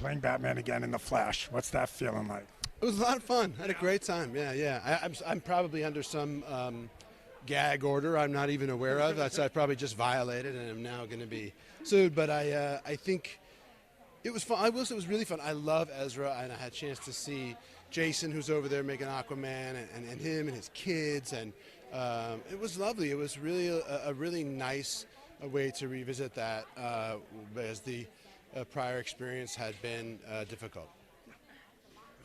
playing Batman again in the Flash. What's that feeling like? It was a lot of fun. I had a great time. Yeah. I'm probably under some gag order I'm not even aware of. That's I probably just violated and am now going to be sued. But I think it was fun. I will say it was really fun. I love Ezra, and I had a chance to see Jason, who's over there making Aquaman, and him and his kids, and it was lovely. It was really a really nice way to revisit that as the prior experience had been difficult.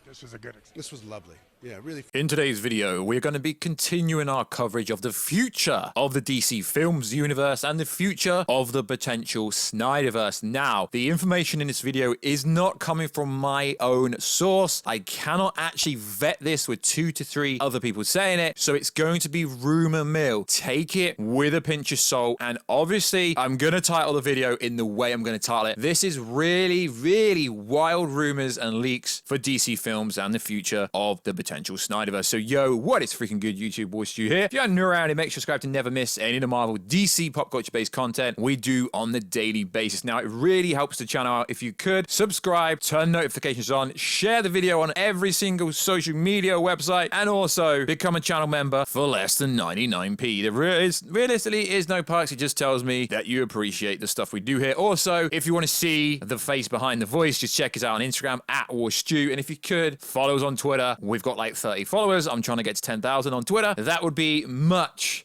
This was a good experience. This was lovely. Yeah, really. In today's video, we're going to be continuing our coverage of the future of the DC Films universe and the future of the potential SnyderVerse. Now, the information in this video is not coming from my own source. I cannot actually vet this with 2 to 3 other people saying it, so it's going to be rumor mill. Take it with a pinch of salt, and obviously, I'm going to title the video in the way I'm going to title it. This is really, really wild rumors and leaks for DC Films and the future of the potential SnyderVerse. So yo, what is freaking good, YouTube? Warstu here. If you're new around here, make sure to subscribe to never miss any of the Marvel DC pop culture based content we do on the daily basis. Now, it really helps the channel out if you could subscribe, turn notifications on, share the video on every single social media website, and also become a channel member for less than 99p. There realistically is no perks. It just tells me that you appreciate the stuff we do here. Also, if you want to see the face behind the voice, just check us out on Instagram at Warstu, and if you could follow us on Twitter. We've got like 30 followers. I'm trying to get to 10,000 on Twitter. That would be much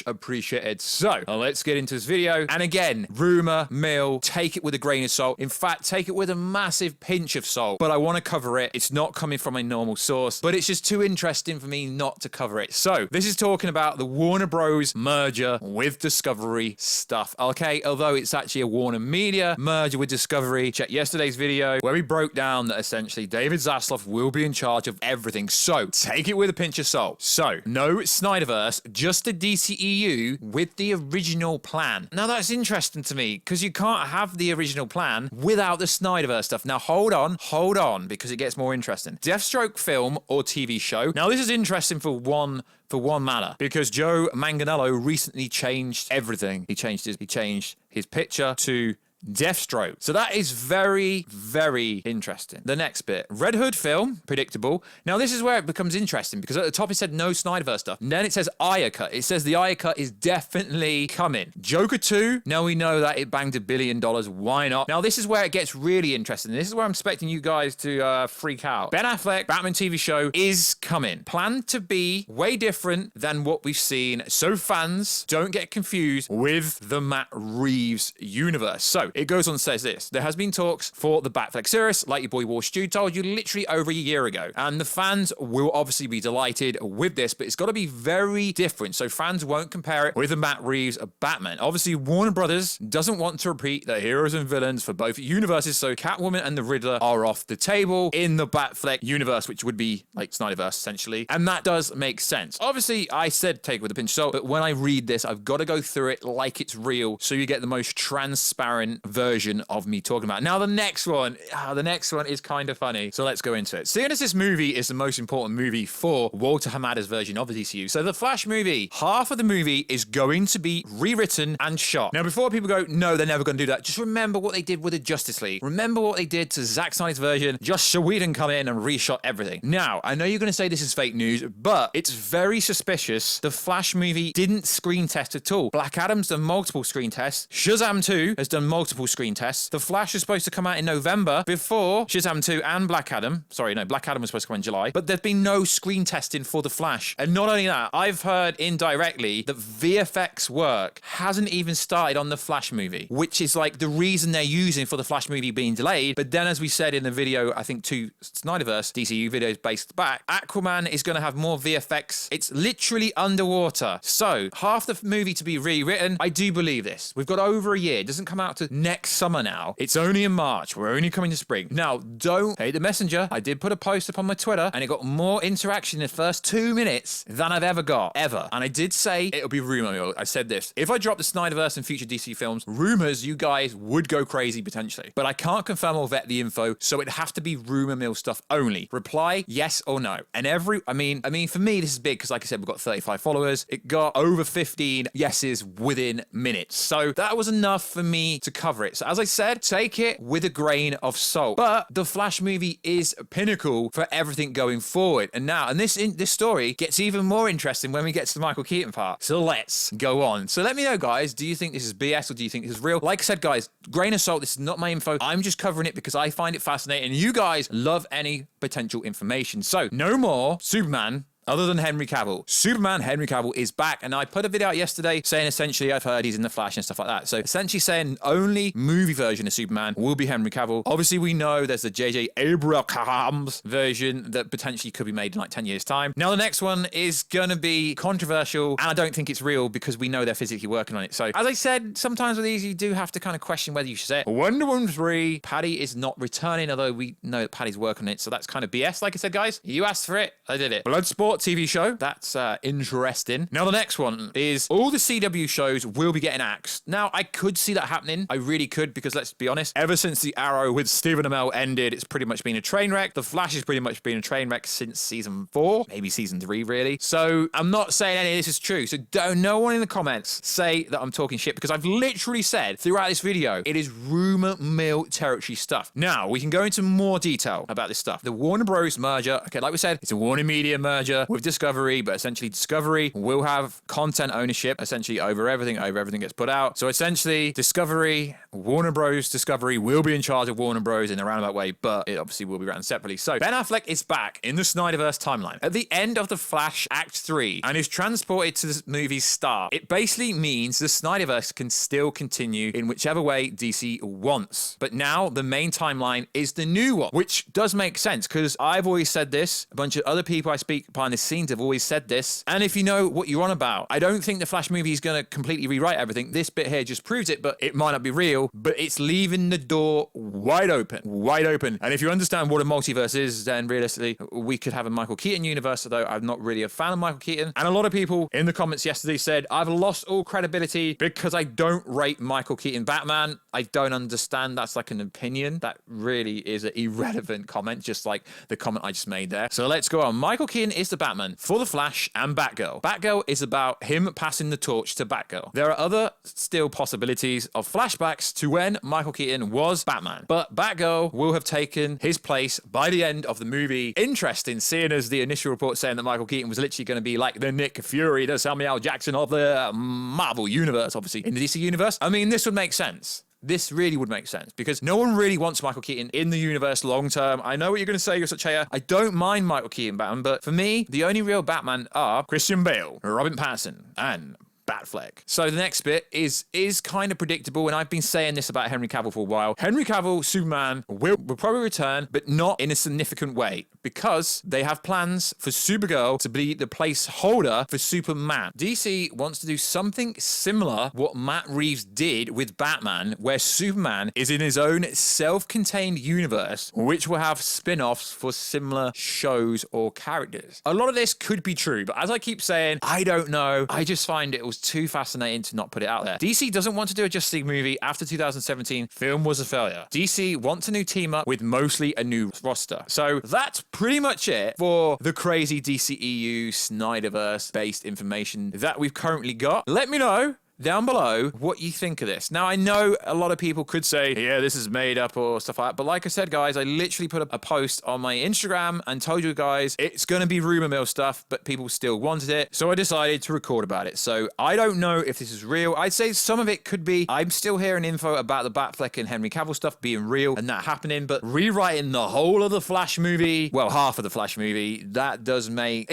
appreciated. So let's get into this video. And again, rumor mill, take it with a grain of salt. In fact, take it with a massive pinch of salt. But I want to cover it. It's not coming from a normal source, but it's just too interesting for me not to cover it. So this is talking about the Warner Bros. Merger with Discovery stuff. Okay, although it's actually a Warner Media merger with Discovery. Check yesterday's video where we broke down that essentially David Zaslav will be in charge of everything. So take it with a pinch of salt. So no SnyderVerse, just the DCEU with the original plan. Now that's interesting to me because you can't have the original plan without the SnyderVerse stuff. Now hold on, because it gets more interesting. Deathstroke film or TV show. Now this is interesting for one matter, because Joe Manganiello recently changed everything. He changed his picture to Deathstroke. So that is very, very interesting. The next bit, Red Hood film, predictable. Now this is where it becomes interesting because at the top it said no Snyderverse stuff. And then it says Aya cut. It says the Aya cut is definitely coming. Joker 2, now we know that it banged $1 billion. Why not? Now this is where it gets really interesting. This is where I'm expecting you guys to freak out. Ben Affleck, Batman TV show is coming. Planned to be way different than what we've seen. So fans don't get confused with the Matt Reeves universe. So it goes on and says this. There has been talks for the BatFleck series, like your boy Warstu told you literally over a year ago. And the fans will obviously be delighted with this, but it's got to be very different. So fans won't compare it with the Matt Reeves Batman. Obviously, Warner Brothers doesn't want to repeat the heroes and villains for both universes, so Catwoman and the Riddler are off the table in the BatFleck universe, which would be like SnyderVerse essentially. And that does make sense. Obviously, I said take it with a pinch of salt, but when I read this, I've got to go through it like it's real so you get the most transparent version of me talking about it. Now the next one is kind of funny, so let's go into it. Seeing as this movie is the most important movie for Walter Hamada's version of the DCU, so the Flash movie, half of the movie is going to be rewritten and shot. Now before people go, no, they're never going to do that, just remember what they did with the Justice League. Remember what they did to Zack Snyder's version. Joss Whedon come in and reshot everything. Now, I know you're going to say this is fake news, but it's very suspicious. The Flash movie didn't screen test at all. Black Adam's done multiple screen tests. Shazam 2 has done multiple screen tests. The Flash is supposed to come out in November before Shazam 2 and Black Adam. Sorry, no, Black Adam was supposed to come in July, but there's been no screen testing for the Flash. And not only that, I've heard indirectly that VFX work hasn't even started on the Flash movie, which is like the reason they're using for the Flash movie being delayed. But then as we said in the video, I think 2 SnyderVerse DCU videos based back, Aquaman is going to have more VFX. It's literally underwater. So half the movie to be rewritten. I do believe this. We've got over a year. It doesn't come out to next summer now. It's only in March. We're only coming to spring. Now, don't hate the messenger. I did put a post up on my Twitter and it got more interaction in the first 2 minutes than I've ever got, ever. And I did say it'll be rumor mill. I said this. If I drop the SnyderVerse and future DC films, rumors, you guys would go crazy potentially. But I can't confirm or vet the info, so it'd have to be rumor mill stuff only. Reply yes or no. And I mean, for me, this is big because like I said, we've got 35 followers. It got over 15 yeses within minutes. So that was enough for me to cover cover it. So as I said, take it with a grain of salt. But the Flash movie is pinnacle for everything going forward. And this story gets even more interesting when we get to the Michael Keaton part. So let's go on. So let me know, guys, do you think this is BS or do you think this is real? Like I said, guys, grain of salt, this is not my info. I'm just covering it because I find it fascinating. You guys love any potential information. So no more Superman other than Henry Cavill. Superman Henry Cavill is back, and I put a video out yesterday saying essentially I've heard he's in the Flash and stuff like that. So essentially saying only movie version of Superman will be Henry Cavill. Obviously we know there's the J.J. Abrams version that potentially could be made in like 10 years time. Now the next one is gonna be controversial, and I don't think it's real because we know they're physically working on it. So as I said, sometimes with these you do have to kind of question whether you should say it. Wonder Woman 3, Paddy is not returning, although we know that Paddy's working on it, so that's kind of BS. Like I said, guys, you asked for it, I did it. Bloodsport TV show, that's interesting. Now the next one is all the CW shows will be getting axed. Now I could see that happening, I really could, because let's be honest, ever since the Arrow with Stephen Amell ended, it's pretty much been a train wreck. The Flash has pretty much been a train wreck since season 4, maybe season 3 really. So I'm not saying any of this is true, so no one in the comments say that I'm talking shit, because I've literally said throughout this video it is rumor mill territory stuff. Now we can go into more detail about this stuff. The Warner Bros merger, okay, like we said, it's a Warner Media merger with Discovery, but essentially Discovery will have content ownership essentially over everything gets put out. So essentially Warner Bros Discovery will be in charge of Warner Bros in a roundabout way, but it obviously will be ran separately. So Ben Affleck is back in the SnyderVerse timeline at the end of the Flash Act 3 and is transported to the movie's start. It basically means the SnyderVerse can still continue in whichever way DC wants. But now the main timeline is the new one, which does make sense because I've always said this, a bunch of other people I speak behind the scenes have always said this, and if you know what you're on about, I don't think the Flash movie is going to completely rewrite everything. This bit here just proves it, but it might not be real, but it's leaving the door wide open. And if you understand what a multiverse is, then realistically, we could have a Michael Keaton universe, although I'm not really a fan of Michael Keaton. And a lot of people in the comments yesterday said, I've lost all credibility because I don't rate Michael Keaton Batman. I don't understand. That's like an opinion. That really is an irrelevant comment, just like the comment I just made there. So let's go on. Michael Keaton is the Batman for the Flash and Batgirl. Batgirl is about him passing the torch to Batgirl. There are other still possibilities of flashbacks to when Michael Keaton was Batman, but Batgirl will have taken his place by the end of the movie. Interesting, seeing as the initial report saying that Michael Keaton was literally going to be like the Nick Fury, the Samuel L. Jackson of the Marvel universe, obviously in the DC universe. I mean, this would make sense. This really would make sense because no one really wants Michael Keaton in the universe long term. I know what you're going to say, you're such a hater. I don't mind Michael Keaton Batman, but for me, the only real Batman are Christian Bale, Robin Pattinson, and BatFleck. So the next bit is kind of predictable, and I've been saying this about Henry Cavill for a while. Henry Cavill, Superman, will probably return, but not in a significant way, because they have plans for Supergirl to be the placeholder for Superman. DC wants to do something similar what Matt Reeves did with Batman, where Superman is in his own self-contained universe, which will have spin-offs for similar shows or characters. A lot of this could be true, but as I keep saying, I don't know. I just find it was too fascinating to not put it out there. DC doesn't want to do a Justice League movie after 2017 film was a failure. DC wants a new team up with mostly a new roster. So that's pretty much it for the crazy DCEU Snyderverse based information that we've currently got. Let me know down below what you think of this. Now, I know a lot of people could say, yeah, this is made up or stuff like that, but like I said, guys, I literally put up a post on my Instagram and told you guys it's going to be rumor mill stuff, but people still wanted it, so I decided to record about it. So I don't know if this is real. I'd say some of it could be. I'm still hearing info about the BatFleck and Henry Cavill stuff being real and that happening, but rewriting the whole of the Flash movie, well, half of the Flash movie, that does make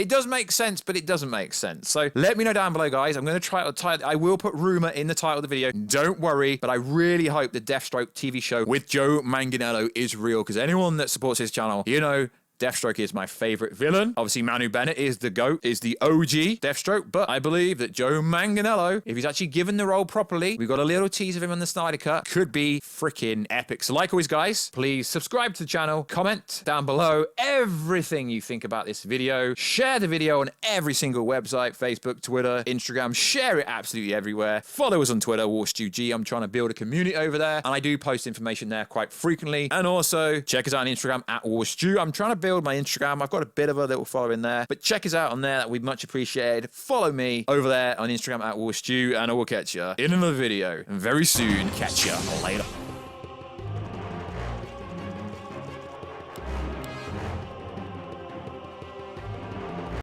sense, but it doesn't make sense. So let me know down below, guys. I'm going to try to I will put rumor in the title of the video. Don't worry, but I really hope the Deathstroke TV show with Joe Manganiello is real, because anyone that supports his channel, you know, Deathstroke is my favorite villain. Obviously, Manu Bennett is the GOAT, is the OG Deathstroke, but I believe that Joe Manganiello, if he's actually given the role properly, we've got a little tease of him on the Snyder Cut, could be freaking epic. So like always, guys, please subscribe to the channel, comment down below everything you think about this video, share the video on every single website, Facebook, Twitter, Instagram, share it absolutely everywhere. Follow us on Twitter, Warstu G. I'm trying to build a community over there, and I do post information there quite frequently. And also, check us out on Instagram at Warstu. I'm trying to build build, my Instagram. I've got a bit of a little following there, but check us out on there. That we'd much appreciated. Follow me over there on Instagram at Warstu, and I will catch you in another video very soon. Catch you later.